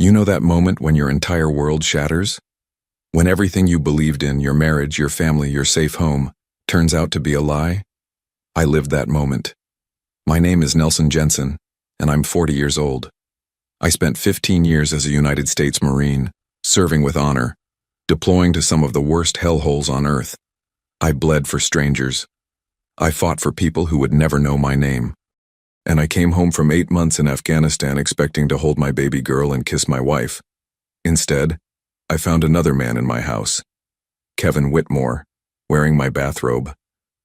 You know that moment when your entire world shatters? When everything you believed in, your marriage, your family, your safe home, turns out to be a lie? I lived that moment. My name is Nelson Jensen, and I'm 40 years old. I spent 15 years as a United States Marine, serving with honor, deploying to some of the worst hellholes on earth. I bled for strangers. I fought for people who would never know my name. And I came home from 8 months in Afghanistan expecting to hold my baby girl and kiss my wife. Instead, I found another man in my house, Kevin Whitmore, wearing my bathrobe,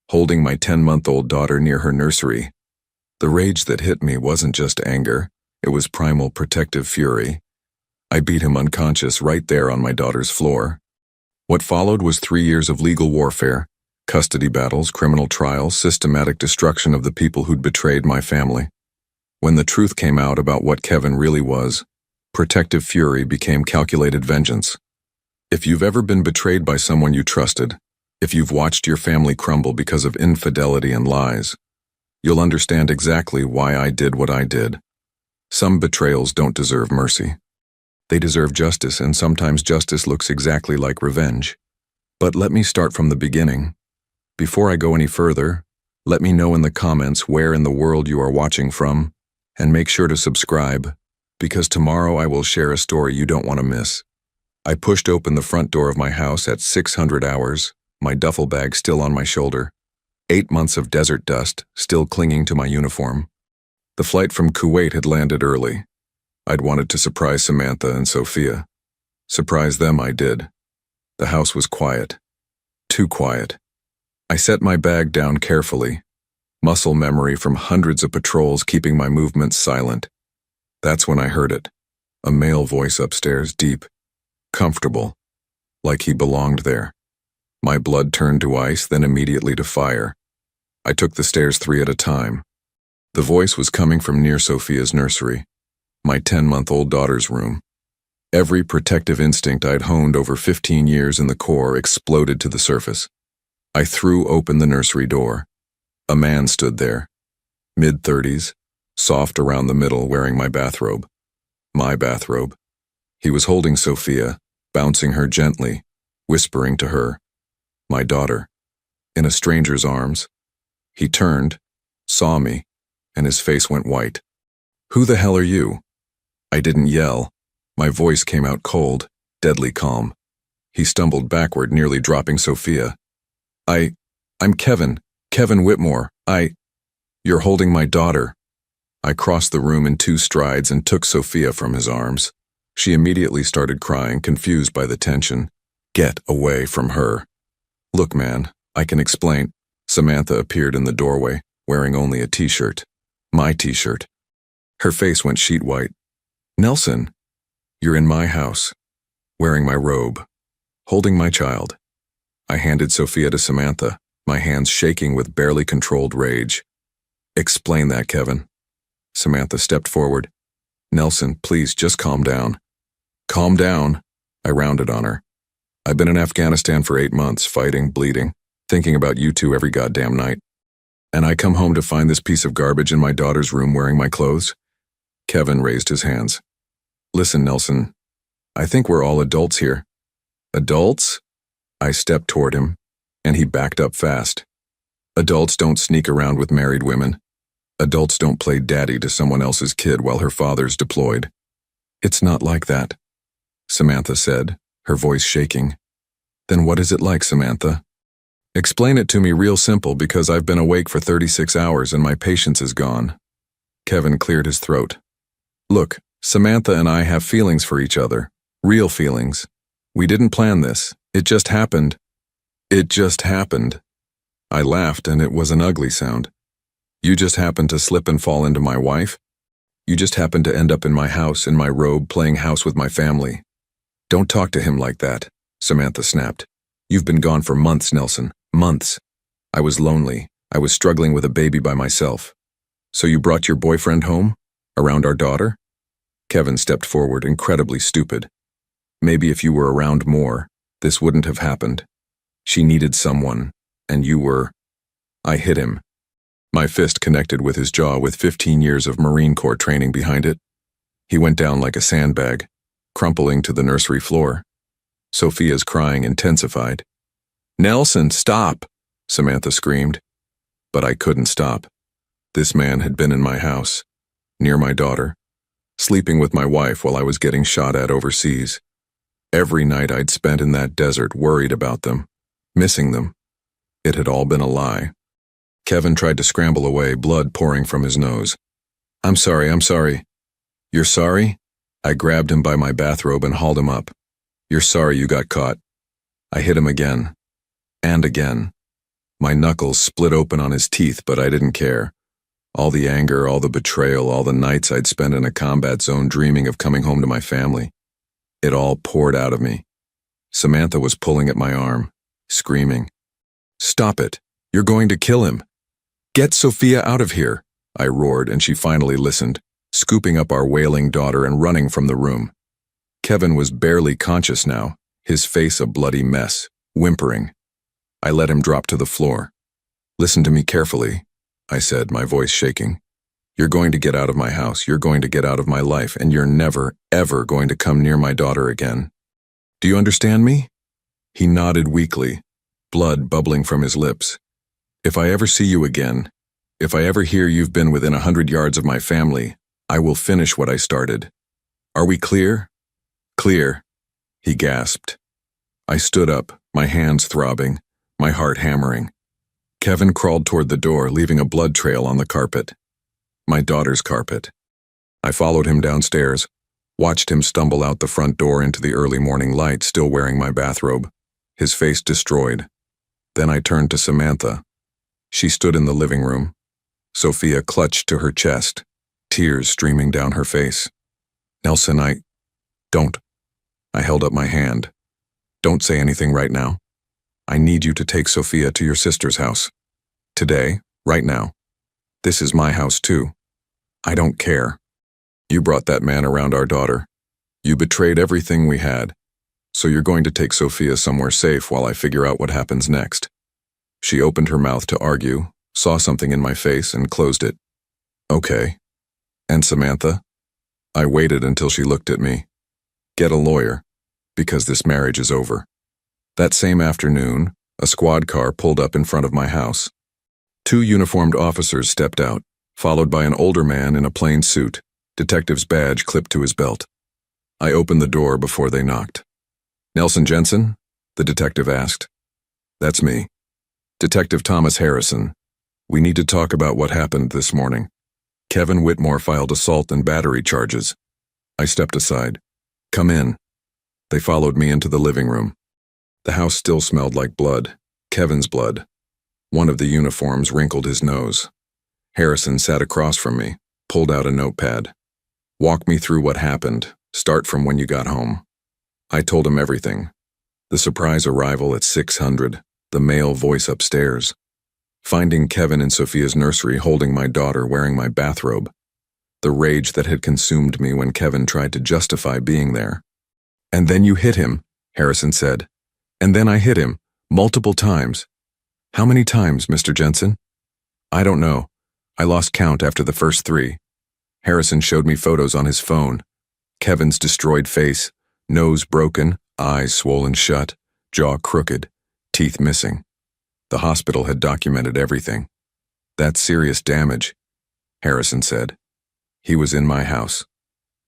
holding my 10-month-old daughter near her nursery. The rage that hit me wasn't just anger, it was primal protective fury. I beat him unconscious right there on my daughter's floor. What followed was 3 years of legal warfare, custody battles, criminal trials, systematic destruction of the people who'd betrayed my family. When the truth came out about what Kevin really was, protective fury became calculated vengeance. If you've ever been betrayed by someone you trusted, if you've watched your family crumble because of infidelity and lies, you'll understand exactly why I did what I did. Some betrayals don't deserve mercy. They deserve justice, and sometimes justice looks exactly like revenge. But let me start from the beginning. Before I go any further, let me know in the comments where in the world you are watching from, and make sure to subscribe, because tomorrow I will share a story you don't want to miss. I pushed open the front door of my house at 600 hours, my duffel bag still on my shoulder, 8 months of desert dust still clinging to my uniform. The flight from Kuwait had landed early. I'd wanted to surprise Samantha and Sophia. Surprise them I did. The house was quiet. Too quiet. I set my bag down carefully, muscle memory from hundreds of patrols keeping my movements silent. That's when I heard it. A male voice upstairs, deep, comfortable, like he belonged there. My blood turned to ice, then immediately to fire. I took the stairs 3 at a time. The voice was coming from near Sophia's nursery, my 10-month-old daughter's room. Every protective instinct I'd honed over 15 years in the Corps exploded to the surface. I threw open the nursery door. A man stood there, mid-30s, soft around the middle, wearing my bathrobe. My bathrobe. He was holding Sophia, bouncing her gently, whispering to her, my daughter, in a stranger's arms. He turned, saw me, and his face went white. "Who the hell are you?" I didn't yell. My voice came out cold, deadly calm. He stumbled backward, nearly dropping Sophia. I'm Kevin Whitmore. You're holding my daughter." I crossed the room in 2 strides and took Sophia from his arms. She immediately started crying, confused by the tension. Get away from her. "Look, man, I can explain." Samantha appeared in the doorway, wearing only a t-shirt. My t-shirt. Her face went sheet white. "Nelson, you're in my house, wearing my robe, holding my child." I handed Sophia to Samantha, my hands shaking with barely controlled rage. "Explain that, Kevin." Samantha stepped forward. "Nelson, please just calm down." "Calm down," I rounded on her. "I've been in Afghanistan for 8 months, fighting, bleeding, thinking about you two every goddamn night. And I come home to find this piece of garbage in my daughter's room wearing my clothes." Kevin raised his hands. "Listen, Nelson, I think we're all adults here." "Adults?" I stepped toward him, and he backed up fast. "Adults don't sneak around with married women. Adults don't play daddy to someone else's kid while her father's deployed." "It's not like that," Samantha said, her voice shaking. "Then what is it like, Samantha?" "Explain it to me real simple, because I've been awake for 36 hours and my patience is gone." Kevin cleared his throat. "Look, Samantha and I have feelings for each other. Real feelings. We didn't plan this. It just happened." "It just happened." I laughed, and it was an ugly sound. "You just happened to slip and fall into my wife? You just happened to end up in my house, in my robe, playing house with my family." "Don't talk to him like that," Samantha snapped. "You've been gone for months, Nelson. Months. I was lonely. I was struggling with a baby by myself. So you brought your boyfriend home? Around our daughter?" Kevin stepped forward, incredibly stupid. "Maybe if you were around more, this wouldn't have happened. She needed someone, and you were..." I hit him. My fist connected with his jaw with 15 years of Marine Corps training behind it. He went down like a sandbag, crumpling to the nursery floor. Sophia's crying intensified. "Nelson, stop!" Samantha screamed. But I couldn't stop. This man had been in my house, near my daughter, sleeping with my wife while I was getting shot at overseas. Every night I'd spent in that desert worried about them, missing them. It had all been a lie. Kevin tried to scramble away, blood pouring from his nose. I'm sorry. You're sorry?" I grabbed him by my bathrobe and hauled him up. "You're sorry you got caught." I hit him again. And again. My knuckles split open on his teeth, but I didn't care. All the anger, all the betrayal, all the nights I'd spent in a combat zone dreaming of coming home to my family. It all poured out of me. Samantha was pulling at my arm, screaming. "Stop it. You're going to kill him. Get Sophia out of here," I roared, and she finally listened, scooping up our wailing daughter and running from the room. Kevin was barely conscious now, his face a bloody mess, whimpering. I let him drop to the floor. "Listen to me carefully," I said, my voice shaking. "You're going to get out of my house, you're going to get out of my life, and you're never, ever going to come near my daughter again. Do you understand me?" He nodded weakly, blood bubbling from his lips. "If I ever see you again, if I ever hear you've been within 100 yards of my family, I will finish what I started. Are we clear?" "Clear," he gasped. I stood up, my hands throbbing, my heart hammering. Kevin crawled toward the door, leaving a blood trail on the carpet. My daughter's carpet. I followed him downstairs, watched him stumble out the front door into the early morning light, still wearing my bathrobe, his face destroyed. Then I turned to Samantha. She stood in the living room. Sophia clutched to her chest, tears streaming down her face. "Nelson, don't." I held up my hand. "Don't say anything right now. I need you to take Sophia to your sister's house. Today, right now. This is my house too. I don't care. You brought that man around our daughter. You betrayed everything we had. So you're going to take Sophia somewhere safe while I figure out what happens next." She opened her mouth to argue, saw something in my face, and closed it. "Okay. And Samantha?" I waited until she looked at me. "Get a lawyer, because this marriage is over." That same afternoon, a squad car pulled up in front of my house. 2 uniformed officers stepped out, followed by an older man in a plain suit, detective's badge clipped to his belt. I opened the door before they knocked. "Nelson Jensen?" the detective asked. "That's me. Detective Thomas Harrison. We need to talk about what happened this morning. Kevin Whitmore filed assault and battery charges." I stepped aside. "Come in." They followed me into the living room. The house still smelled like blood, Kevin's blood. One of the uniforms wrinkled his nose. Harrison sat across from me, pulled out a notepad. "Walk me through what happened. Start from when you got home." I told him everything. The surprise arrival at 600, the male voice upstairs. Finding Kevin in Sophia's nursery holding my daughter wearing my bathrobe. The rage that had consumed me when Kevin tried to justify being there. "And then you hit him," Harrison said. "And then I hit him, multiple times." "How many times, Mr. Jensen?" "I don't know. I lost count after the first 3. Harrison showed me photos on his phone. Kevin's destroyed face, nose broken, eyes swollen shut, jaw crooked, teeth missing. The hospital had documented everything. "That's serious damage," Harrison said. "He was in my house,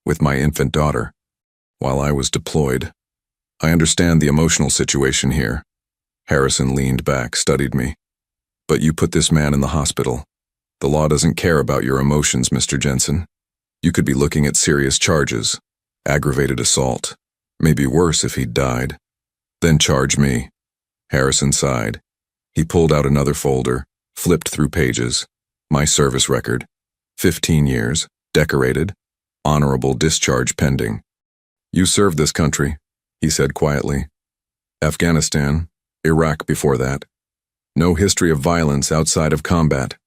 with my infant daughter, while I was deployed. I understand the emotional situation here." Harrison leaned back, studied me. "But you put this man in the hospital. The law doesn't care about your emotions, Mr. Jensen. You could be looking at serious charges, aggravated assault, maybe worse if he'd died. Then charge me." Harrison sighed. He pulled out another folder, flipped through pages. My service record. 15 years, decorated, honorable discharge pending. "You served this country," he said quietly. "Afghanistan, Iraq before that. No history of violence outside of combat.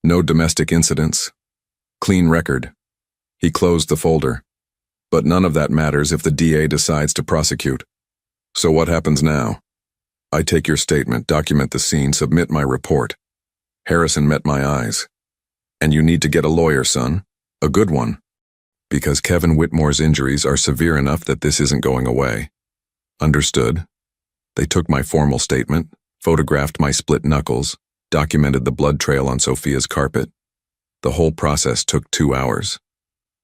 No domestic incidents. Clean record." He closed the folder. "But none of that matters if the DA decides to prosecute. So what happens now?" "I take your statement, document the scene, submit my report." Harrison met my eyes. "And you need to get a lawyer, son. A good one." Because Kevin Whitmore's injuries are severe enough that this isn't going away. Understood? They took my formal statement, photographed my split knuckles, documented the blood trail on Sophia's carpet. The whole process took 2 hours.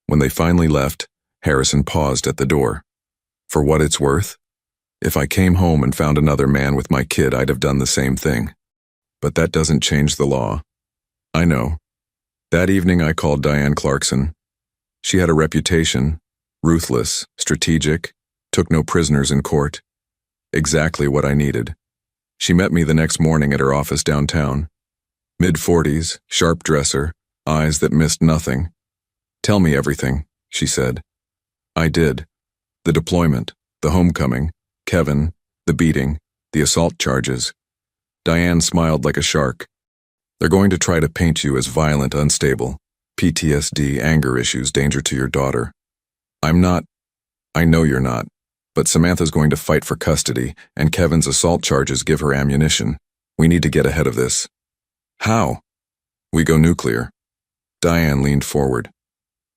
When they finally left, Harrison paused at the door. For what it's worth, if I came home and found another man with my kid, I'd have done the same thing. But that doesn't change the law. I know. That evening I called Diane Clarkson. She had a reputation, ruthless, strategic, took no prisoners in court. Exactly what I needed. She met me the next morning at her office downtown. Mid-40s, sharp dresser, eyes that missed nothing. Tell me everything, she said. I did. The deployment, the homecoming, Kevin, the beating, the assault charges. Diane smiled like a shark. They're going to try to paint you as violent, unstable, PTSD, anger issues, danger to your daughter. I'm not. I know you're not. But Samantha's going to fight for custody, and Kevin's assault charges give her ammunition. We need to get ahead of this. How? We go nuclear. Diane leaned forward.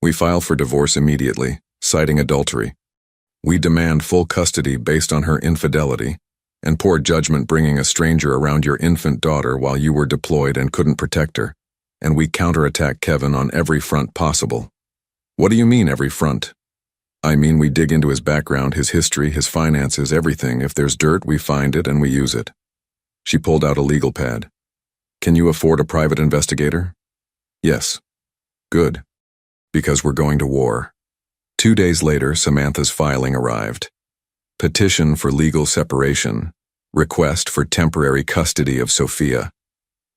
We file for divorce immediately, citing adultery. We demand full custody based on her infidelity, and poor judgment bringing a stranger around your infant daughter while you were deployed and couldn't protect her. And we counterattack Kevin on every front possible. What do you mean, every front? I mean, we dig into his background, his history, his finances, everything. If there's dirt, we find it and we use it. She pulled out a legal pad. Can you afford a private investigator? Yes. Good. Because we're going to war. 2 days later, Samantha's filing arrived. Petition for legal separation. Request for temporary custody of Sophia.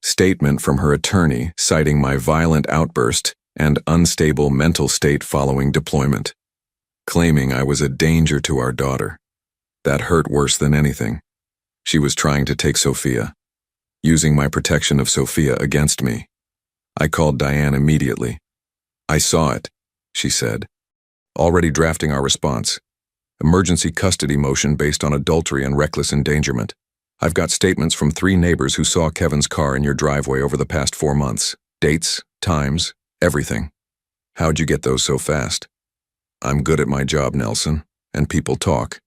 Statement from her attorney citing my violent outburst and unstable mental state following deployment. Claiming I was a danger to our daughter. That hurt worse than anything. She was trying to take Sophia. Using my protection of Sophia against me. I called Diane immediately. I saw it, she said. Already drafting our response. Emergency custody motion based on adultery and reckless endangerment. I've got statements from 3 neighbors who saw Kevin's car in your driveway over the past 4 months. Dates, times, everything. How'd you get those so fast? I'm good at my job, Nelson, and people talk.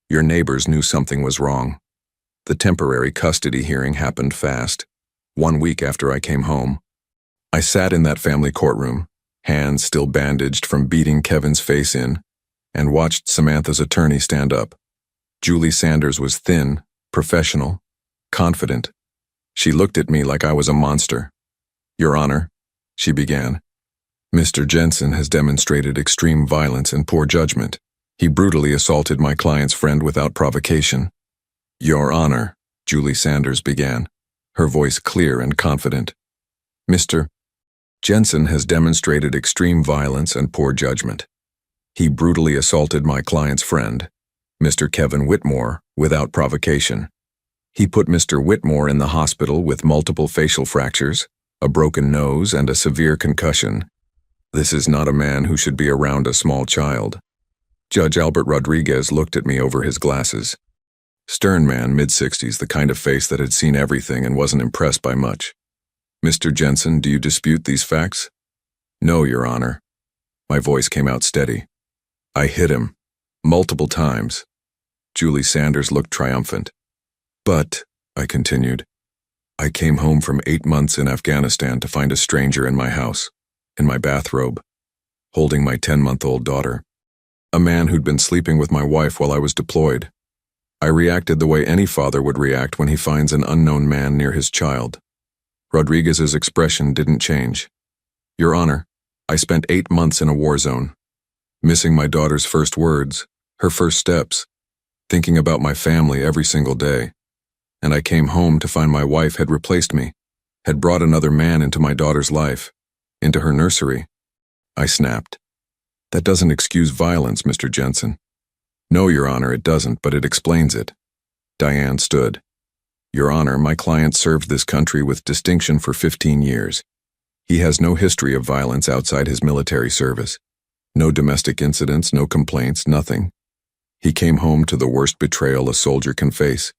Your neighbors knew something was wrong. The temporary custody hearing happened fast. 1 week after I came home. I sat in that family courtroom, hands still bandaged from beating Kevin's face in, and watched Samantha's attorney stand up. Julie Sanders was thin, professional, confident. She looked at me like I was a monster. Your Honor, she began. Mr. Jensen has demonstrated extreme violence and poor judgment. He brutally assaulted my client's friend without provocation. Your Honor, Julie Sanders began, her voice clear and confident. Mr. Jensen has demonstrated extreme violence and poor judgment. He brutally assaulted my client's friend, Mr. Kevin Whitmore, without provocation. He put Mr. Whitmore in the hospital with multiple facial fractures, a broken nose, and a severe concussion. This is not a man who should be around a small child. Judge Albert Rodriguez looked at me over his glasses. Stern man, mid-60s, the kind of face that had seen everything and wasn't impressed by much. Mr. Jensen, do you dispute these facts? No, Your Honor. My voice came out steady. I hit him. Multiple times. Julie Sanders looked triumphant. But, I continued, I came home from 8 months in Afghanistan to find a stranger in my house, in my bathrobe, holding my 10-month-old daughter. A man who'd been sleeping with my wife while I was deployed. I reacted the way any father would react when he finds an unknown man near his child. Rodriguez's expression didn't change. Your Honor, I spent 8 months in a war zone, missing my daughter's first words, her first steps, thinking about my family every single day. And I came home to find my wife had replaced me, had brought another man into my daughter's life, into her nursery. I snapped. That doesn't excuse violence, Mr. Jensen. No, Your Honor, it doesn't, but it explains it. Diane stood. Your Honor, my client served this country with distinction for 15 years. He has no history of violence outside his military service. No domestic incidents, no complaints, nothing. He came home to the worst betrayal a soldier can face,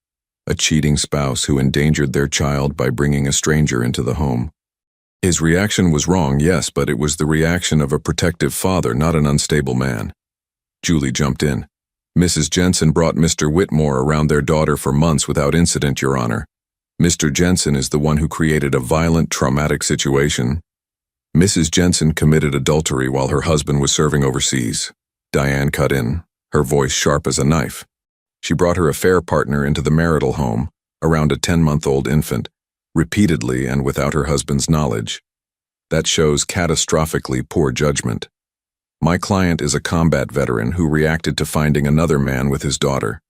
a cheating spouse who endangered their child by bringing a stranger into the home. His reaction was wrong, yes, but it was the reaction of a protective father, not an unstable man. Julie jumped in. Mrs. Jensen brought Mr. Whitmore around their daughter for months without incident, Your Honor. Mr. Jensen is the one who created a violent, traumatic situation. Mrs. Jensen committed adultery while her husband was serving overseas. Diane cut in, her voice sharp as a knife. She brought her affair partner into the marital home, around a 10-month-old infant, repeatedly and without her husband's knowledge. That shows catastrophically poor judgment. My client is a combat veteran who reacted to finding another man with his daughter.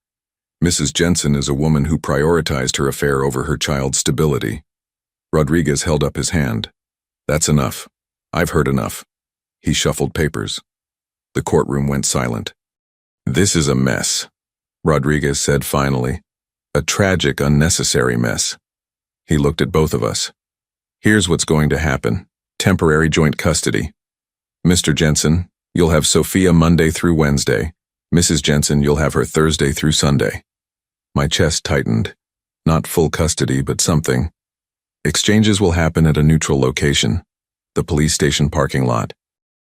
Mrs. Jensen is a woman who prioritized her affair over her child's stability. Rodriguez held up his hand. That's enough. I've heard enough. He shuffled papers. The courtroom went silent. This is a mess, Rodriguez said finally. A tragic, unnecessary mess. He looked at both of us. Here's what's going to happen. Temporary joint custody. Mr. Jensen, you'll have Sophia Monday through Wednesday. Mrs. Jensen, you'll have her Thursday through Sunday. My chest tightened. Not full custody, but something. Exchanges will happen at a neutral location. The police station parking lot.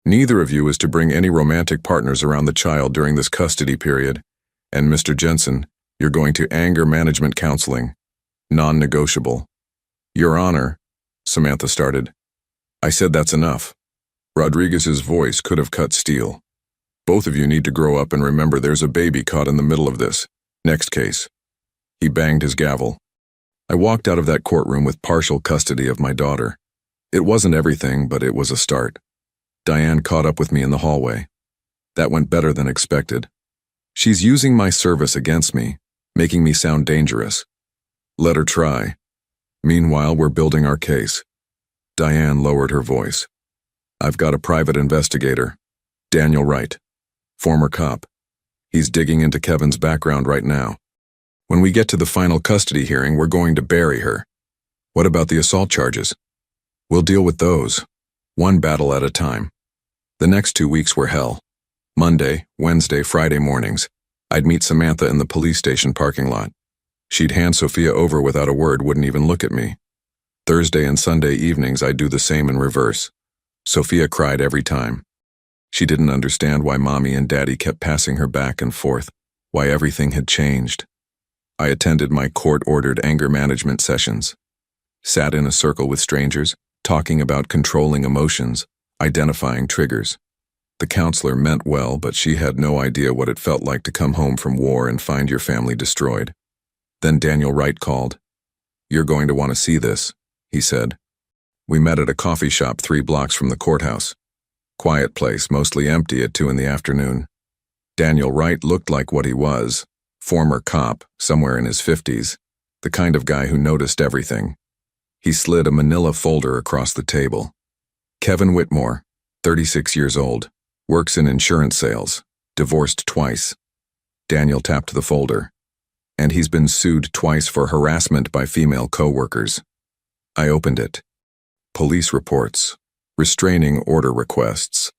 Neither of you is to bring any romantic partners around the child during this custody period. And Mr. Jensen, you're going to anger management counseling. Non-negotiable. Your Honor, Samantha started. I said that's enough. Rodriguez's voice could have cut steel. Both of you need to grow up and remember there's a baby caught in the middle of this. Next case. He banged his gavel. I walked out of that courtroom with partial custody of my daughter. It wasn't everything, but it was a start. Diane caught up with me in the hallway. That went better than expected. She's using my service against me, making me sound dangerous. Let her try. Meanwhile, we're building our case. Diane lowered her voice. I've got a private investigator, Daniel Wright, former cop. He's digging into Kevin's background right now. When we get to the final custody hearing, we're going to bury her. What about the assault charges? We'll deal with those, one battle at a time. The next 2 weeks were hell. Monday, Wednesday, Friday mornings, I'd meet Samantha in the police station parking lot. She'd hand Sophia over without a word, wouldn't even look at me. Thursday and Sunday evenings, I'd do the same in reverse. Sophia cried every time. She didn't understand why Mommy and Daddy kept passing her back and forth, why everything had changed. I attended my court-ordered anger management sessions, sat in a circle with strangers, talking about controlling emotions, identifying triggers. The counselor meant well, but she had no idea what it felt like to come home from war and find your family destroyed. Then Daniel Wright called. You're going to want to see this, he said. We met at a coffee shop 3 blocks from the courthouse. Quiet place, mostly empty at 2 in the afternoon. Daniel Wright looked like what he was, former cop, somewhere in his 50s, the kind of guy who noticed everything. He slid a manila folder across the table. Kevin Whitmore, 36 years old, works in insurance sales, divorced twice. Daniel tapped the folder. And he's been sued twice for harassment by female co-workers. I opened it. Police reports, restraining order requests,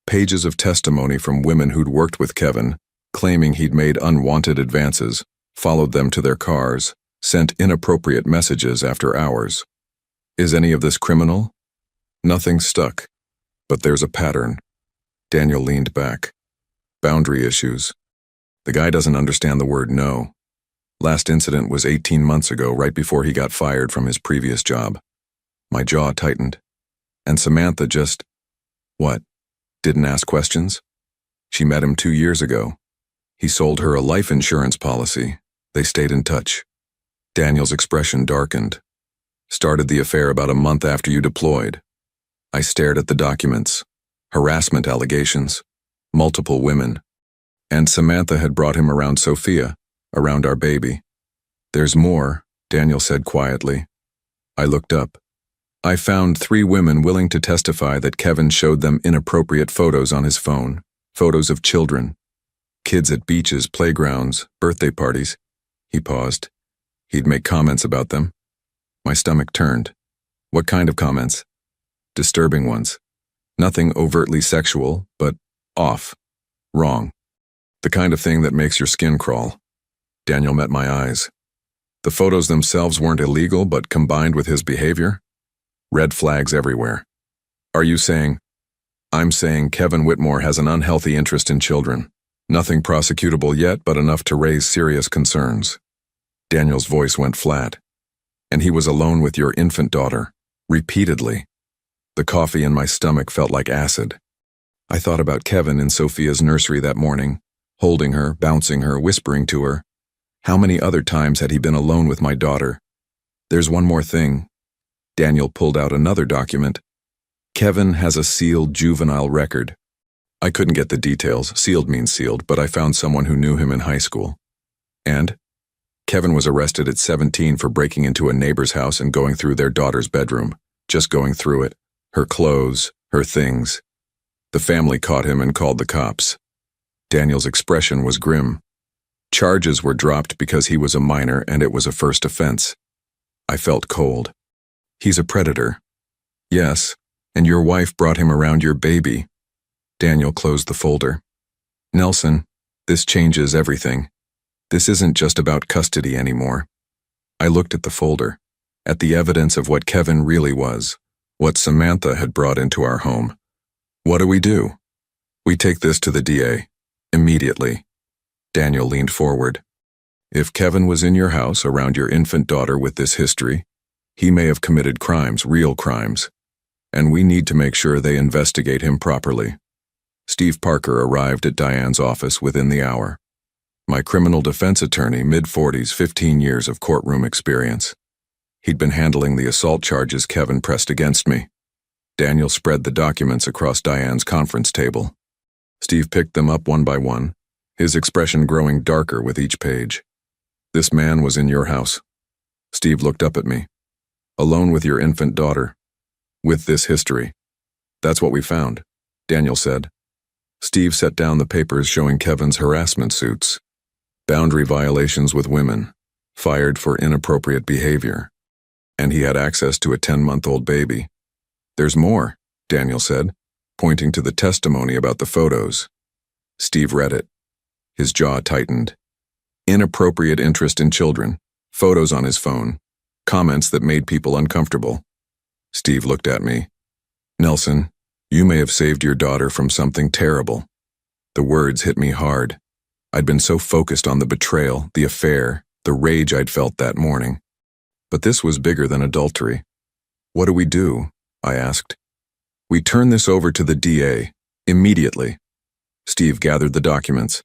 pages of testimony from women who'd worked with Kevin, claiming he'd made unwanted advances, followed them to their cars, sent inappropriate messages after hours. Is any of this criminal? Nothing stuck, but there's a pattern. Daniel leaned back. Boundary issues. The guy doesn't understand the word no. Last incident was 18 months ago, right before he got fired from his previous job. My jaw tightened. And Samantha just, what, didn't ask questions? She met him 2 years ago. He sold her a life insurance policy. They stayed in touch. Daniel's expression darkened. Started the affair about a month after you deployed. I stared at the documents. Harassment allegations. Multiple women. And Samantha had brought him around Sophia, around our baby. There's more, Daniel said quietly. I looked up. I found 3 women willing to testify that Kevin showed them inappropriate photos on his phone, photos of children, kids at beaches, playgrounds, birthday parties. He paused. He'd make comments about them. My stomach turned. What kind of comments? Disturbing ones. Nothing overtly sexual, but off. Wrong. The kind of thing that makes your skin crawl. Daniel met my eyes. The photos themselves weren't illegal, but combined with his behavior? Red flags everywhere. Are you saying? I'm saying Kevin Whitmore has an unhealthy interest in children. Nothing prosecutable yet, but enough to raise serious concerns. Daniel's voice went flat. And he was alone with your infant daughter, repeatedly. The coffee in my stomach felt like acid. I thought about Kevin in Sophia's nursery that morning, holding her, bouncing her, whispering to her. How many other times had he been alone with my daughter? There's one more thing. Daniel pulled out another document. Kevin has a sealed juvenile record. I couldn't get the details, sealed means sealed, but I found someone who knew him in high school. And? Kevin was arrested at 17 for breaking into a neighbor's house and going through their daughter's bedroom. Just going through it. Her clothes, her things. The family caught him and called the cops. Daniel's expression was grim. Charges were dropped because he was a minor and it was a first offense. I felt cold. He's a predator. Yes, and your wife brought him around your baby. Daniel closed the folder. Nelson, this changes everything. This isn't just about custody anymore. I looked at the folder, at the evidence of what Kevin really was, what Samantha had brought into our home. What do? We take this to the DA. Immediately. Daniel leaned forward. If Kevin was in your house around your infant daughter with this history, he may have committed crimes, real crimes. And we need to make sure they investigate him properly. Steve Parker arrived at Diane's office within the hour. My criminal defense attorney, mid-40s, 15 years of courtroom experience. He'd been handling the assault charges Kevin pressed against me. Daniel spread the documents across Diane's conference table. Steve picked them up one by one, his expression growing darker with each page. This man was in your house. Steve looked up at me. Alone with your infant daughter. With this history. That's what we found, Daniel said. Steve set down the papers showing Kevin's harassment suits. Boundary violations with women. Fired for inappropriate behavior. And he had access to a 10-month-old baby. There's more, Daniel said, pointing to the testimony about the photos. Steve read it. His jaw tightened. Inappropriate interest in children. Photos on his phone. Comments that made people uncomfortable. Steve looked at me. Nelson, you may have saved your daughter from something terrible. The words hit me hard. I'd been so focused on the betrayal, the affair, the rage I'd felt that morning. But this was bigger than adultery. What do? I asked. We turn this over to the DA, immediately. Steve gathered the documents.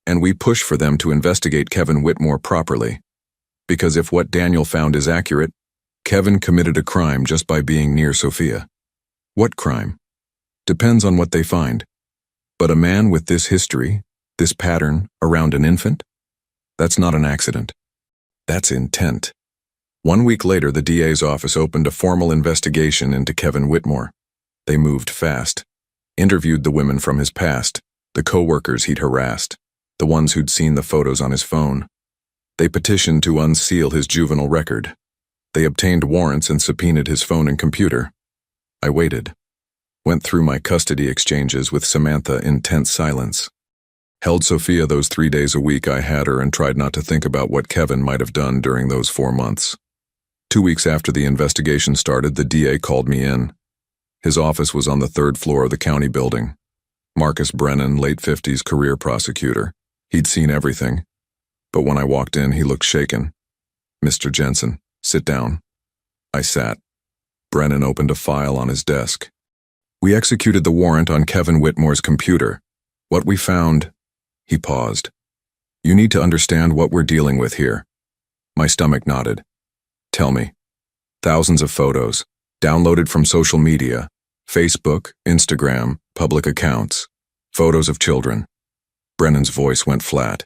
And we push for them to investigate Kevin Whitmore properly. Because if what Daniel found is accurate, Kevin committed a crime just by being near Sophia. What crime? Depends on what they find. But a man with this history, this pattern, around an infant? That's not an accident. That's intent. 1 week later, the DA's office opened a formal investigation into Kevin Whitmore. They moved fast. Interviewed the women from his past, the co-workers he'd harassed, the ones who'd seen the photos on his phone. They petitioned to unseal his juvenile record. They obtained warrants and subpoenaed his phone and computer. I waited. Went through my custody exchanges with Samantha in tense silence. Held Sophia those 3 days a week I had her and tried not to think about what Kevin might have done during those 4 months. 2 weeks after the investigation started, the DA called me in. His office was on the 3rd floor of the county building. Marcus Brennan, late 50s career prosecutor. He'd seen everything. But when I walked in, he looked shaken. Mr. Jensen, sit down. I sat. Brennan opened a file on his desk. We executed the warrant on Kevin Whitmore's computer. What we found... He paused. You need to understand what we're dealing with here. My stomach nodded. Tell me. Thousands of photos, downloaded from social media, Facebook, Instagram, public accounts, photos of children. Brennan's voice went flat.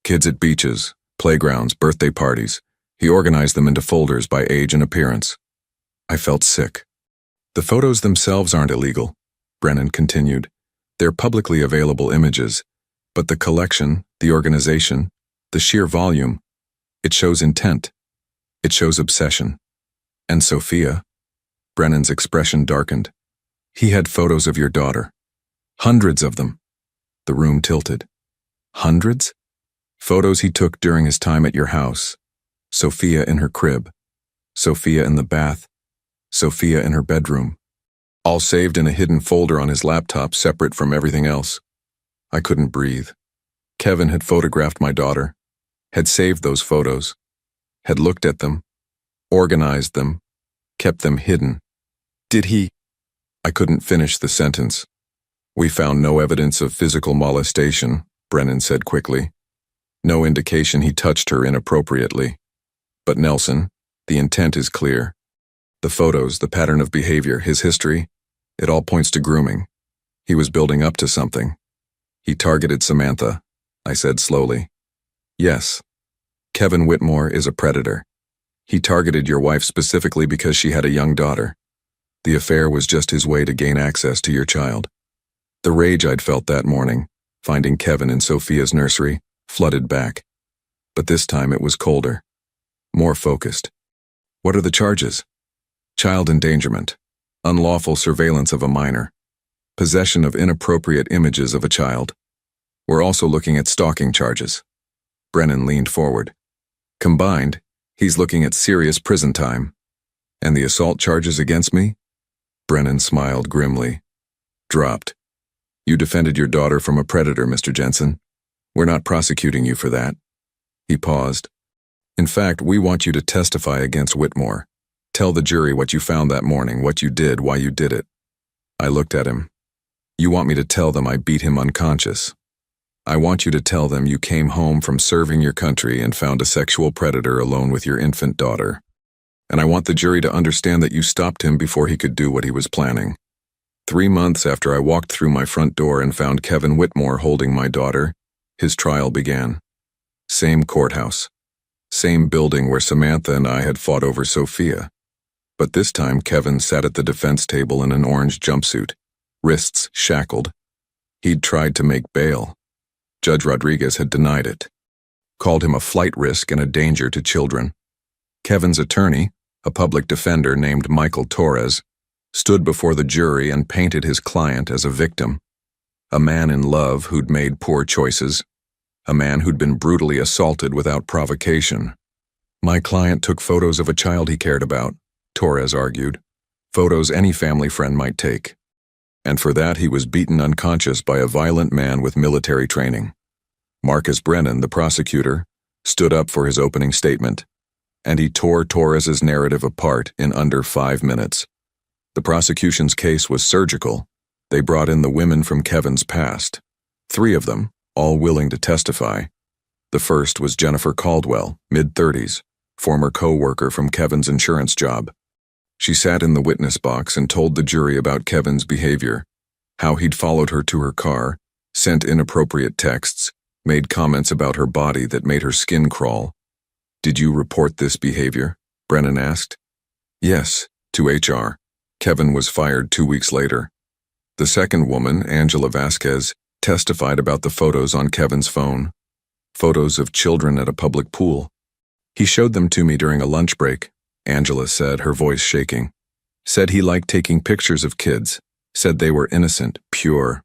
Kids at beaches, playgrounds, birthday parties. He organized them into folders by age and appearance. I felt sick. The photos themselves aren't illegal, Brennan continued. They're publicly available images. But the collection, the organization, the sheer volume, it shows intent. It shows obsession. And Sophia, Brennan's expression darkened. He had photos of your daughter. Hundreds of them. The room tilted. Hundreds? Photos he took during his time at your house. Sophia in her crib. Sophia in the bath. Sophia in her bedroom. All saved in a hidden folder on his laptop, separate from everything else. I couldn't breathe. Kevin had photographed my daughter, had saved those photos, had looked at them, organized them, kept them hidden. Did he? I couldn't finish the sentence. We found no evidence of physical molestation, Brennan said quickly. No indication he touched her inappropriately. But Nelson, the intent is clear. The photos, the pattern of behavior, his history, it all points to grooming. He was building up to something. He targeted Samantha, I said slowly. Yes. Kevin Whitmore is a predator. He targeted your wife specifically because she had a young daughter. The affair was just his way to gain access to your child. The rage I'd felt that morning, finding Kevin in Sophia's nursery, flooded back. But this time it was colder, more focused. What are the charges? Child endangerment, unlawful surveillance of a minor, possession of inappropriate images of a child. We're also looking at stalking charges. Brennan leaned forward. Combined, he's looking at serious prison time. And the assault charges against me? Brennan smiled grimly. Dropped. You defended your daughter from a predator, Mr. Jensen. We're not prosecuting you for that. He paused. In fact, we want you to testify against Whitmore. Tell the jury what you found that morning, what you did, why you did it. I looked at him. You want me to tell them I beat him unconscious. I want you to tell them you came home from serving your country and found a sexual predator alone with your infant daughter. And I want the jury to understand that you stopped him before he could do what he was planning. 3 months after I walked through my front door and found Kevin Whitmore holding my daughter, his trial began. Same courthouse. Same building where Samantha and I had fought over Sophia. But this time Kevin sat at the defense table in an orange jumpsuit, wrists shackled. He'd tried to make bail. Judge Rodriguez had denied it. Called him a flight risk and a danger to children. Kevin's attorney, a public defender named Michael Torres, stood before the jury and painted his client as a victim. A man in love who'd made poor choices. A man who'd been brutally assaulted without provocation. My client took photos of a child he cared about, Torres argued. Photos any family friend might take. And for that he was beaten unconscious by a violent man with military training. Marcus Brennan, the prosecutor, stood up for his opening statement, and he tore Torres's narrative apart in under 5 minutes. The prosecution's case was surgical. They brought in the women from Kevin's past. 3 of them, all willing to testify. The first was Jennifer Caldwell, mid-30s, former co-worker from Kevin's insurance job. She sat in the witness box and told the jury about Kevin's behavior, how he'd followed her to her car, sent inappropriate texts, made comments about her body that made her skin crawl. Did you report this behavior? Brennan asked. Yes, to HR. Kevin was fired 2 weeks later. The second woman, Angela Vasquez, testified about the photos on Kevin's phone. Photos of children at a public pool. He showed them to me during a lunch break, Angela said, her voice shaking. Said he liked taking pictures of kids. Said they were innocent, pure.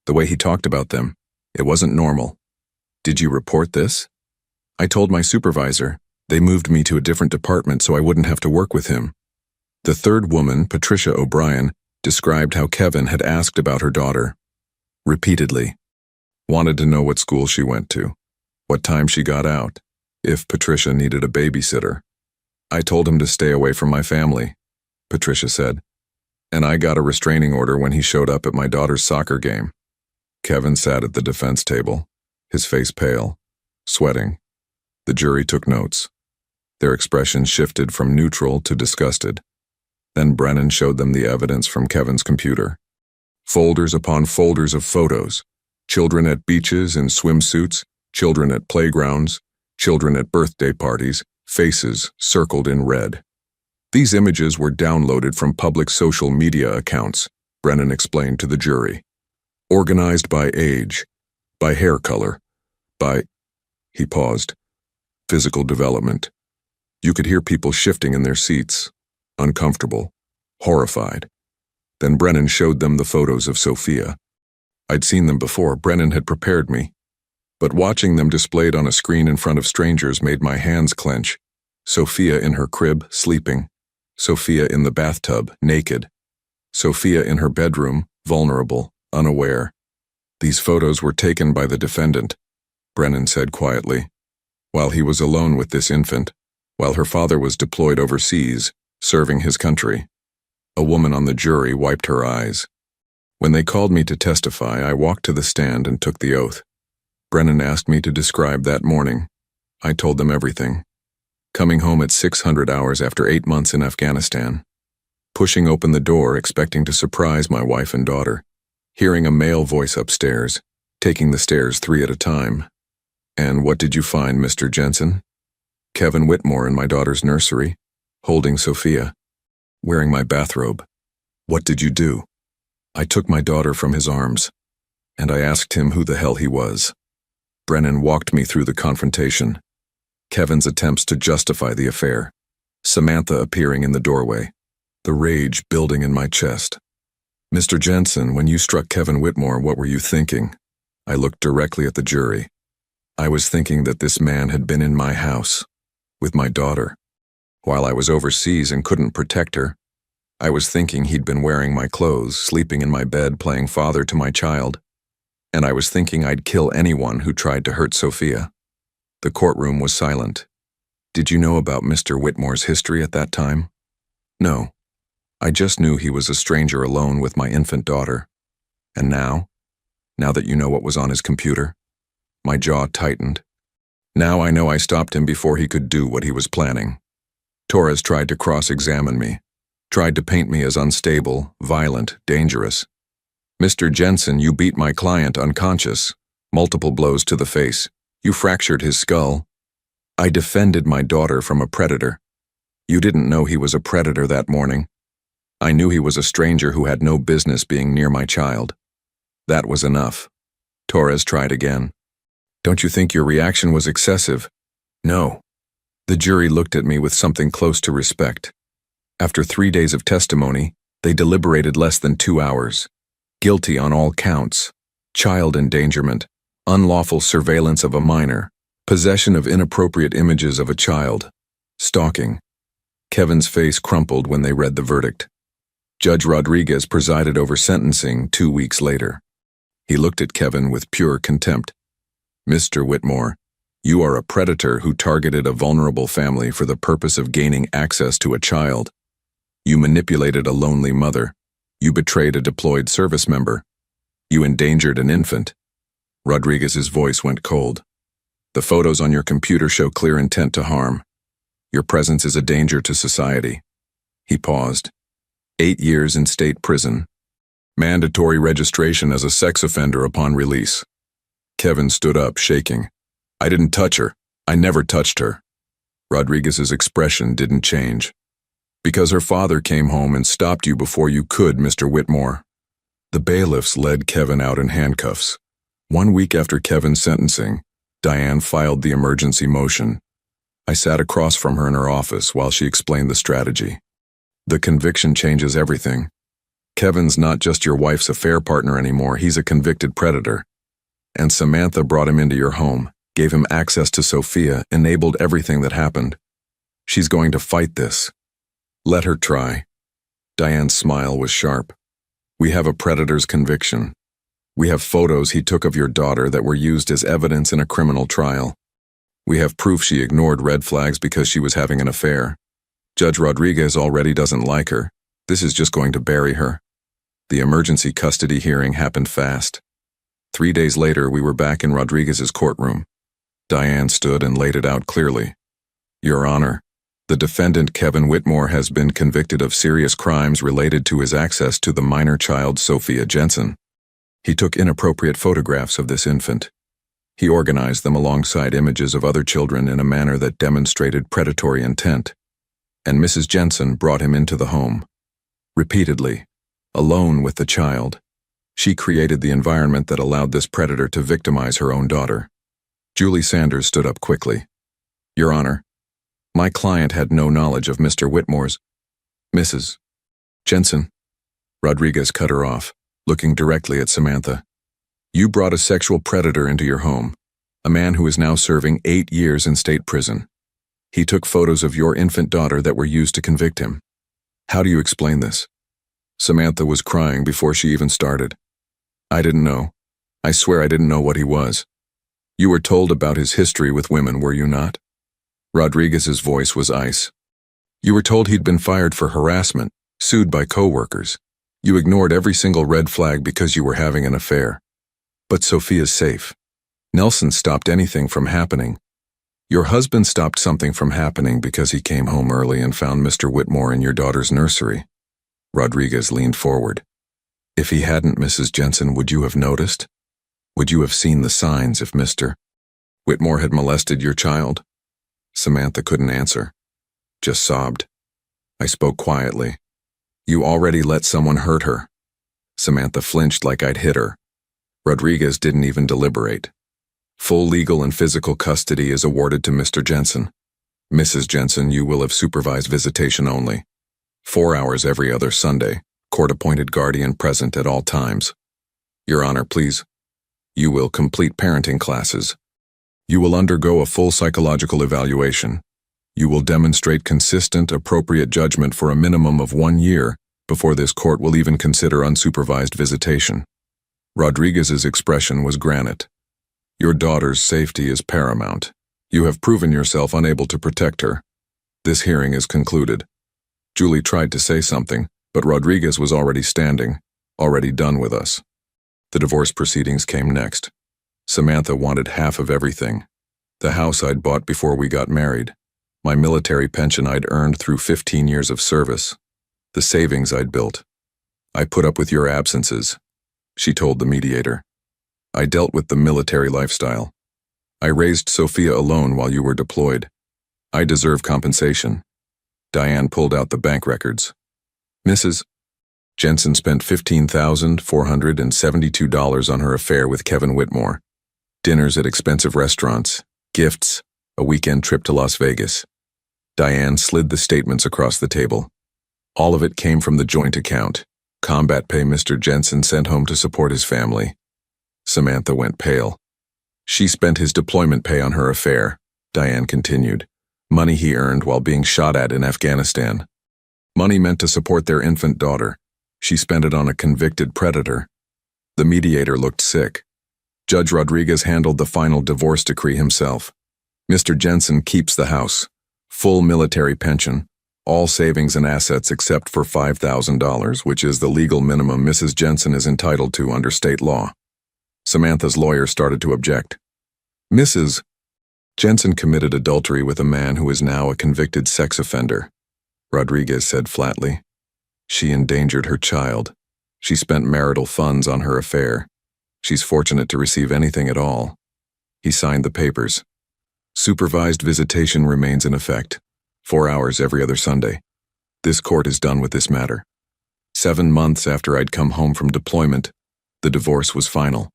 The way he talked about them, it wasn't normal. Did you report this? I told my supervisor. They moved me to a different department so I wouldn't have to work with him. The third woman, Patricia O'Brien, described how Kevin had asked about her daughter. Repeatedly. Wanted to know what school she went to, what time she got out, if Patricia needed a babysitter. I told him to stay away from my family, Patricia said. And I got a restraining order when he showed up at my daughter's soccer game. Kevin sat at the defense table, his face pale, sweating. The jury took notes. Their expressions shifted from neutral to disgusted. Then Brennan showed them the evidence from Kevin's computer. Folders upon folders of photos. Children at beaches in swimsuits, children at playgrounds, children at birthday parties, faces circled in red. These images were downloaded from public social media accounts, Brennan explained to the jury. Organized by age, by hair color, by... He paused. Physical development. You could hear people shifting in their seats, uncomfortable, horrified. Then Brennan showed them the photos of Sophia. I'd seen them before. Brennan had prepared me. But watching them displayed on a screen in front of strangers made my hands clench. Sophia in her crib, sleeping. Sophia in the bathtub, naked. Sophia in her bedroom, vulnerable, unaware. These photos were taken by the defendant, Brennan said quietly, while he was alone with this infant, while her father was deployed overseas, serving his country. A woman on the jury wiped her eyes. When they called me to testify, I walked to the stand and took the oath. Brennan asked me to describe that morning. I told them everything. Coming home at 600 hours after 8 months in Afghanistan. Pushing open the door, expecting to surprise my wife and daughter. Hearing a male voice upstairs, taking the stairs 3 at a time. And what did you find, Mr. Jensen? Kevin Whitmore in my daughter's nursery, holding Sophia, wearing my bathrobe. What did you do? I took my daughter from his arms, and I asked him who the hell he was. Brennan walked me through the confrontation. Kevin's attempts to justify the affair. Samantha appearing in the doorway. The rage building in my chest. Mr. Jensen, when you struck Kevin Whitmore, what were you thinking? I looked directly at the jury. I was thinking that this man had been in my house, with my daughter. While I was overseas and couldn't protect her, I was thinking he'd been wearing my clothes, sleeping in my bed, playing father to my child. And I was thinking I'd kill anyone who tried to hurt Sophia. The courtroom was silent. Did you know about Mr. Whitmore's history at that time? No. I just knew he was a stranger alone with my infant daughter. And now that you know what was on his computer, my jaw tightened. Now I know I stopped him before he could do what he was planning. Torres tried to cross-examine me, tried to paint me as unstable, violent, dangerous. Mr. Jensen, you beat my client unconscious, multiple blows to the face. You fractured his skull. I defended my daughter from a predator. You didn't know he was a predator that morning. I knew he was a stranger who had no business being near my child. That was enough. Torres tried again. Don't you think your reaction was excessive? No. The jury looked at me with something close to respect. After 3 days of testimony, they deliberated less than 2 hours. Guilty on all counts. Child endangerment, unlawful surveillance of a minor, possession of inappropriate images of a child, stalking. Kevin's face crumpled when they read the verdict. Judge Rodriguez presided over sentencing 2 weeks later. He looked at Kevin with pure contempt. Mr. Whitmore, you are a predator who targeted a vulnerable family for the purpose of gaining access to a child. You manipulated a lonely mother. You betrayed a deployed service member. You endangered an infant. Rodriguez's voice went cold. The photos on your computer show clear intent to harm. Your presence is a danger to society. He paused. 8 years in state prison. Mandatory registration as a sex offender upon release. Kevin stood up, shaking. I didn't touch her. I never touched her. Rodriguez's expression didn't change. Because her father came home and stopped you before you could, Mr. Whitmore. The bailiffs led Kevin out in handcuffs. 1 week after Kevin's sentencing, Diane filed the emergency motion. I sat across from her in her office while she explained the strategy. The conviction changes everything. Kevin's not just your wife's affair partner anymore, he's a convicted predator. And Samantha brought him into your home, gave him access to Sophia, enabled everything that happened. She's going to fight this. Let her try. Diane's smile was sharp. We have a predator's conviction. We have photos he took of your daughter that were used as evidence in a criminal trial. We have proof she ignored red flags because she was having an affair. Judge Rodriguez already doesn't like her. This is just going to bury her. The emergency custody hearing happened fast. 3 days later, we were back in Rodriguez's courtroom. Diane stood and laid it out clearly. Your Honor, the defendant Kevin Whitmore has been convicted of serious crimes related to his access to the minor child Sophia Jensen. He took inappropriate photographs of this infant. He organized them alongside images of other children in a manner that demonstrated predatory intent. And Mrs. Jensen brought him into the home. Repeatedly, alone with the child. She created the environment that allowed this predator to victimize her own daughter. Julie Sanders stood up quickly. Your Honor, my client had no knowledge of Mr. Whitmore's. Mrs. Jensen. Rodriguez cut her off, looking directly at Samantha. You brought a sexual predator into your home, a man who is now serving 8 years in state prison. He took photos of your infant daughter that were used to convict him. How do you explain this? Samantha was crying before she even started. I didn't know. I swear I didn't know what he was. You were told about his history with women, were you not? Rodriguez's voice was ice. You were told he'd been fired for harassment, sued by co-workers. You ignored every single red flag because you were having an affair. But Sophia's safe. Nelson stopped anything from happening. Your husband stopped something from happening because he came home early and found Mr. Whitmore in your daughter's nursery. Rodriguez leaned forward. If he hadn't, Mrs. Jensen, would you have noticed? Would you have seen the signs if Mr. Whitmore had molested your child? Samantha couldn't answer. Just sobbed. I spoke quietly. You already let someone hurt her. Samantha flinched like I'd hit her. Rodriguez didn't even deliberate. Full legal and physical custody is awarded to Mr. Jensen. Mrs. Jensen, you will have supervised visitation only. 4 hours every other Sunday, court-appointed guardian present at all times. Your Honor, please. You will complete parenting classes. You will undergo a full psychological evaluation. You will demonstrate consistent, appropriate judgment for a minimum of 1 year before this court will even consider unsupervised visitation. Rodriguez's expression was granite. Your daughter's safety is paramount. You have proven yourself unable to protect her. This hearing is concluded. Julie tried to say something, but Rodriguez was already standing, already done with us. The divorce proceedings came next. Samantha wanted half of everything. The house I'd bought before we got married. My military pension I'd earned through 15 years of service. The savings I'd built. I put up with your absences, she told the mediator. I dealt with the military lifestyle. I raised Sophia alone while you were deployed. I deserve compensation. Diane pulled out the bank records. Mrs. Jensen spent $15,472 on her affair with Kevin Whitmore. Dinners at expensive restaurants, gifts, a weekend trip to Las Vegas. Diane slid the statements across the table. All of it came from the joint account, combat pay Mr. Jensen sent home to support his family. Samantha went pale. She spent his deployment pay on her affair, Diane continued. Money he earned while being shot at in Afghanistan. Money meant to support their infant daughter. She spent it on a convicted predator. The mediator looked sick. Judge Rodriguez handled the final divorce decree himself. Mr. Jensen keeps the house. Full military pension. All savings and assets except for $5,000, which is the legal minimum Mrs. Jensen is entitled to under state law. Samantha's lawyer started to object. Mrs. Jensen committed adultery with a man who is now a convicted sex offender, Rodriguez said flatly. She endangered her child. She spent marital funds on her affair. She's fortunate to receive anything at all. He signed the papers. Supervised visitation remains in effect. 4 hours every other Sunday. This court is done with this matter. 7 months after I'd come home from deployment, the divorce was final.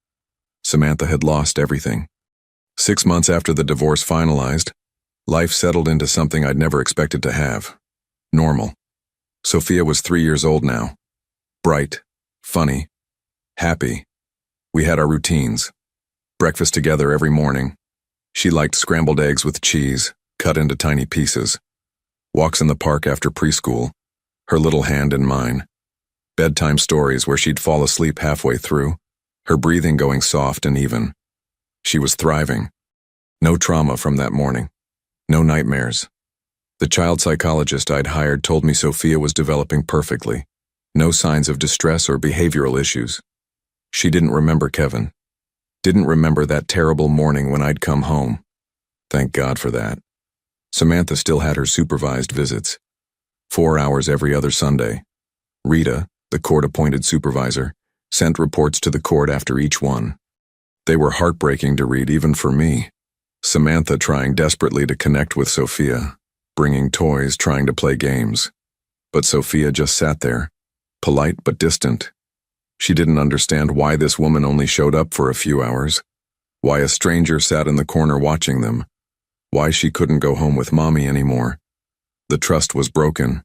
Samantha had lost everything. 6 months after the divorce finalized, life settled into something I'd never expected to have. Normal. Sophia was 3 years old now. Bright, funny, happy. We had our routines. Breakfast together every morning. She liked scrambled eggs with cheese, cut into tiny pieces. Walks in the park after preschool, her little hand in mine. Bedtime stories where she'd fall asleep halfway through, her breathing going soft and even. She was thriving. No trauma from that morning. No nightmares. The child psychologist I'd hired told me Sophia was developing perfectly. No signs of distress or behavioral issues. She didn't remember Kevin. Didn't remember that terrible morning when I'd come home. Thank God for that. Samantha still had her supervised visits. 4 hours every other Sunday. Rita, the court-appointed supervisor, sent reports to the court after each one. They were heartbreaking to read even for me. Samantha trying desperately to connect with Sophia, bringing toys, trying to play games. But Sophia just sat there, polite but distant. She didn't understand why this woman only showed up for a few hours, why a stranger sat in the corner watching them, why she couldn't go home with mommy anymore. The trust was broken.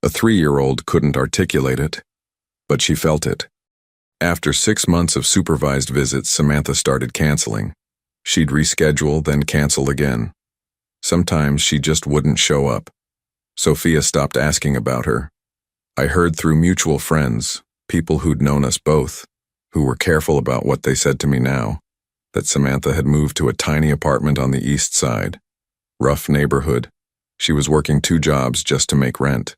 A 3-year-old couldn't articulate it, but she felt it. After 6 months of supervised visits, Samantha started canceling. She'd reschedule, then cancel again. Sometimes she just wouldn't show up. Sophia stopped asking about her. I heard through mutual friends, people who'd known us both, who were careful about what they said to me now, that Samantha had moved to a tiny apartment on the east side. Rough neighborhood. She was working 2 jobs just to make rent.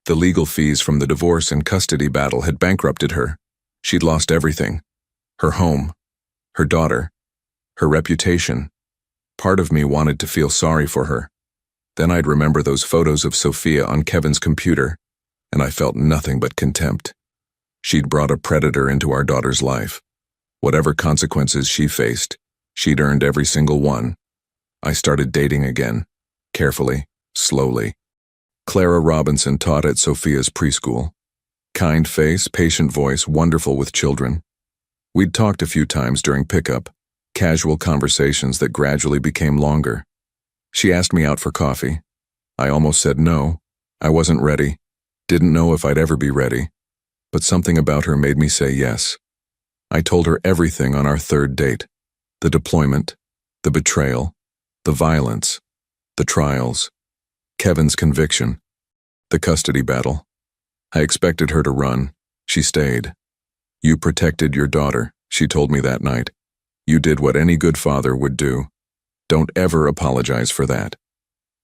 The legal fees from the divorce and custody battle had bankrupted her. She'd lost everything. Her home, her daughter, her reputation. Part of me wanted to feel sorry for her. Then I'd remember those photos of Sophia on Kevin's computer, and I felt nothing but contempt. She'd brought a predator into our daughter's life. Whatever consequences she faced, she'd earned every single one. I started dating again, carefully, slowly. Clara Robinson taught at Sophia's preschool. Kind face, patient voice, wonderful with children. We'd talked a few times during pickup, casual conversations that gradually became longer. She asked me out for coffee. I almost said no. I wasn't ready. Didn't know if I'd ever be ready. But something about her made me say yes. I told her everything on our 3rd date. The deployment, the betrayal, the violence, the trials, Kevin's conviction, the custody battle. I expected her to run. She stayed. You protected your daughter, she told me that night. You did what any good father would do. Don't ever apologize for that.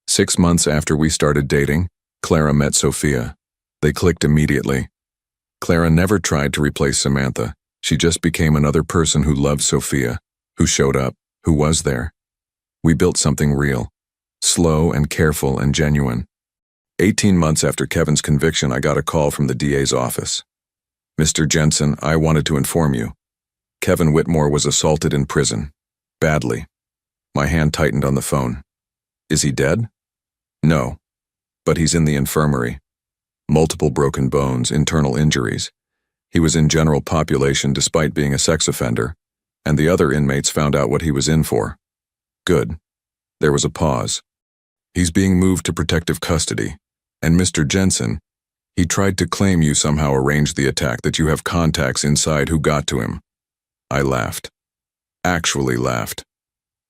6 months after we started dating, Clara met Sophia. They clicked immediately. Clara never tried to replace Samantha. She just became another person who loved Sophia, who showed up, who was there. We built something real, slow and careful and genuine. 18 months after Kevin's conviction, I got a call from the DA's office. Mr. Jensen, I wanted to inform you. Kevin Whitmore was assaulted in prison. Badly. My hand tightened on the phone. Is he dead? No. But he's in the infirmary. Multiple broken bones, internal injuries. He was in general population despite being a sex offender, and the other inmates found out what he was in for. Good. There was a pause. He's being moved to protective custody, and Mr. Jensen, he tried to claim you somehow arranged the attack, that you have contacts inside who got to him. I laughed. Actually laughed.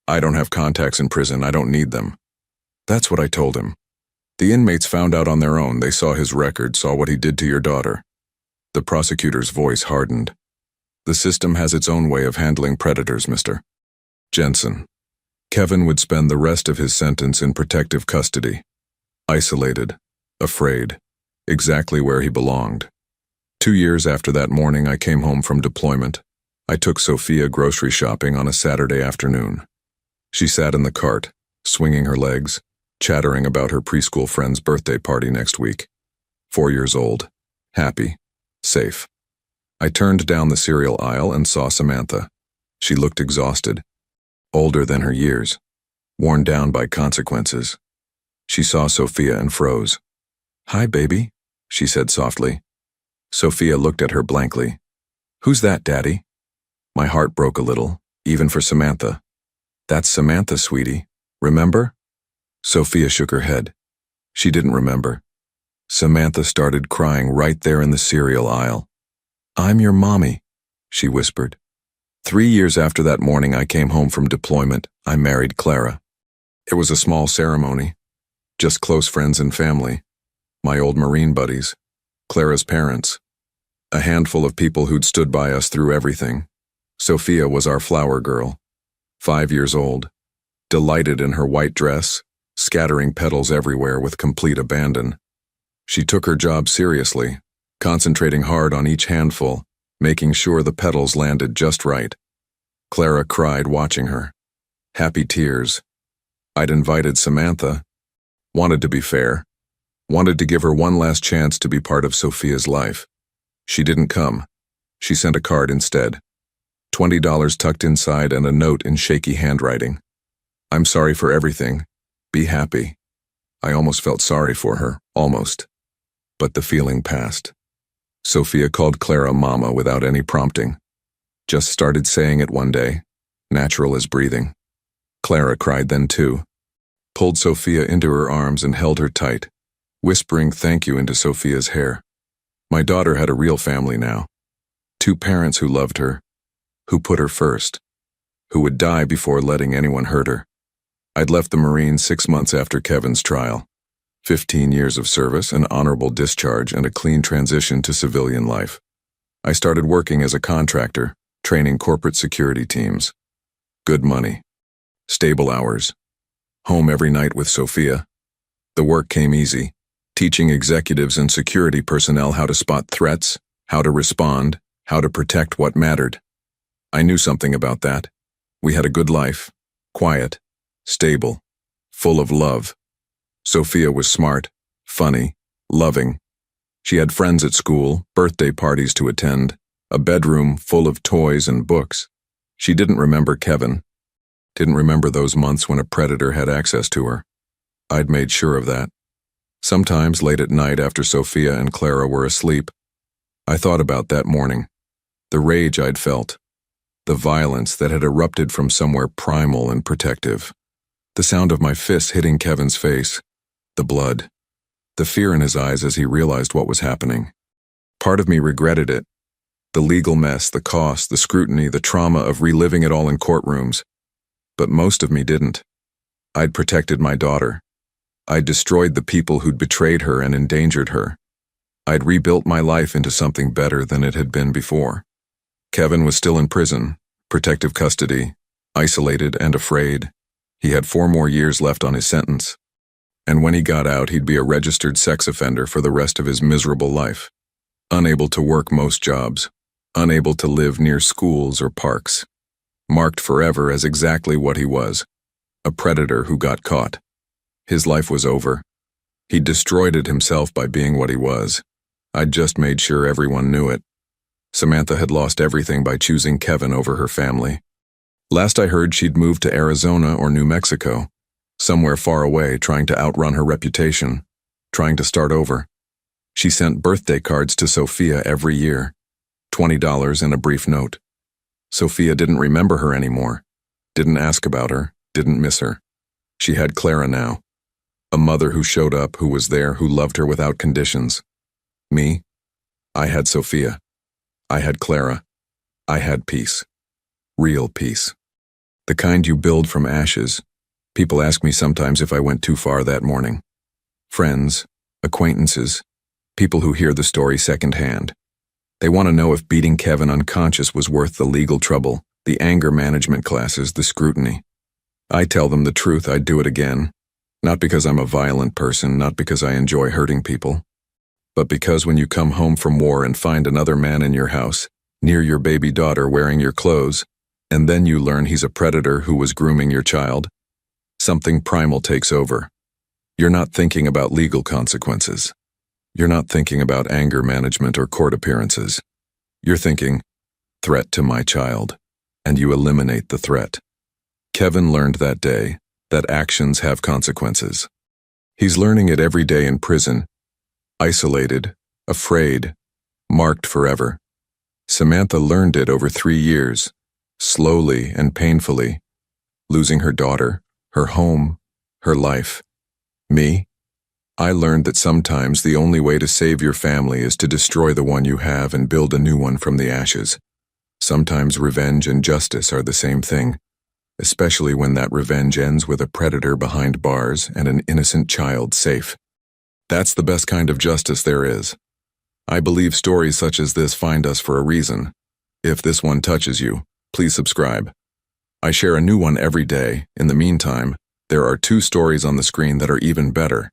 I don't have contacts in prison, I don't need them. That's what I told him. The inmates found out on their own. They saw his record, saw what he did to your daughter. The prosecutor's voice hardened. The system has its own way of handling predators, Mr. Jensen. Kevin would spend the rest of his sentence in protective custody. Isolated, afraid, exactly where he belonged. 2 years after that morning I came home from deployment. I took Sophia grocery shopping on a Saturday afternoon. She sat in the cart, swinging her legs, chattering about her preschool friend's birthday party next week. 4 years old, happy, safe. I turned down the cereal aisle and saw Samantha. She looked exhausted, older than her years, worn down by consequences. She saw Sophia and froze. "Hi, baby," she said softly. Sophia looked at her blankly. "Who's that, Daddy?" My heart broke a little, even for Samantha. "That's Samantha, sweetie. Remember?" Sophia shook her head. She didn't remember. Samantha started crying right there in the cereal aisle. "I'm your mommy," she whispered. 3 years after that morning I came home from deployment, I married Clara. It was a small ceremony, just close friends and family, my old Marine buddies, Clara's parents, a handful of people who'd stood by us through everything. Sophia was our flower girl, 5 years old, delighted in her white dress, scattering petals everywhere with complete abandon. She took her job seriously, concentrating hard on each handful, making sure the petals landed just right. Clara cried watching her. Happy tears. I'd invited Samantha. Wanted to be fair. Wanted to give her one last chance to be part of Sophia's life. She didn't come. She sent a card instead. $20 tucked inside and a note in shaky handwriting. "I'm sorry for everything. Be happy." I almost felt sorry for her, almost. But the feeling passed. Sophia called Clara Mama without any prompting. Just started saying it one day, natural as breathing. Clara cried then too. Pulled Sophia into her arms and held her tight, whispering thank you into Sophia's hair. My daughter had a real family now. 2 parents who loved her, who put her first, who would die before letting anyone hurt her. I'd left the Marines 6 months after Kevin's trial. 15 years of service, an honorable discharge, and a clean transition to civilian life. I started working as a contractor, training corporate security teams. Good money. Stable hours. Home every night with Sophia. The work came easy, teaching executives and security personnel how to spot threats, how to respond, how to protect what mattered. I knew something about that. We had a good life, quiet, stable, full of love. Sophia was smart, funny, loving. She had friends at school, birthday parties to attend, a bedroom full of toys and books. She didn't remember Kevin, didn't remember those months when a predator had access to her. I'd made sure of that. Sometimes late at night after Sophia and Clara were asleep, I thought about that morning, the rage I'd felt, the violence that had erupted from somewhere primal and protective, the sound of my fists hitting Kevin's face, the blood, the fear in his eyes as he realized what was happening. Part of me regretted it, the legal mess, the cost, the scrutiny, the trauma of reliving it all in courtrooms. But most of me didn't. I'd protected my daughter. I'd destroyed the people who'd betrayed her and endangered her. I'd rebuilt my life into something better than it had been before. Kevin was still in prison, protective custody, isolated and afraid. He had 4 more years left on his sentence. And when he got out, he'd be a registered sex offender for the rest of his miserable life. Unable to work most jobs, unable to live near schools or parks. Marked forever as exactly what he was, a predator who got caught. His life was over. He'd destroyed it himself by being what he was. I'd just made sure everyone knew it. Samantha had lost everything by choosing Kevin over her family. Last I heard, she'd moved to Arizona or New Mexico, somewhere far away, trying to outrun her reputation, trying to start over. She sent birthday cards to Sophia every year, $20 and a brief note. Sophia didn't remember her anymore, didn't ask about her, didn't miss her. She had Clara now, a mother who showed up, who was there, who loved her without conditions. Me? I had Sophia. I had Clara. I had peace. Real peace. The kind you build from ashes. People ask me sometimes if I went too far that morning. Friends, acquaintances, people who hear the story secondhand. They want to know if beating Kevin unconscious was worth the legal trouble, the anger management classes, the scrutiny. I tell them the truth, I'd do it again. Not because I'm a violent person, not because I enjoy hurting people, but because when you come home from war and find another man in your house, near your baby daughter wearing your clothes, and then you learn he's a predator who was grooming your child, something primal takes over. You're not thinking about legal consequences. You're not thinking about anger management or court appearances. You're thinking, threat to my child, and you eliminate the threat. Kevin learned that day that actions have consequences. He's learning it every day in prison, isolated, afraid, marked forever. Samantha learned it over 3 years, slowly and painfully, losing her daughter, her home, her life. Me? I learned that sometimes the only way to save your family is to destroy the one you have and build a new one from the ashes. Sometimes revenge and justice are the same thing, especially when that revenge ends with a predator behind bars and an innocent child safe. That's the best kind of justice there is. I believe stories such as this find us for a reason. If this one touches you, please subscribe. I share a new one every day. In the meantime, there are 2 stories on the screen that are even better.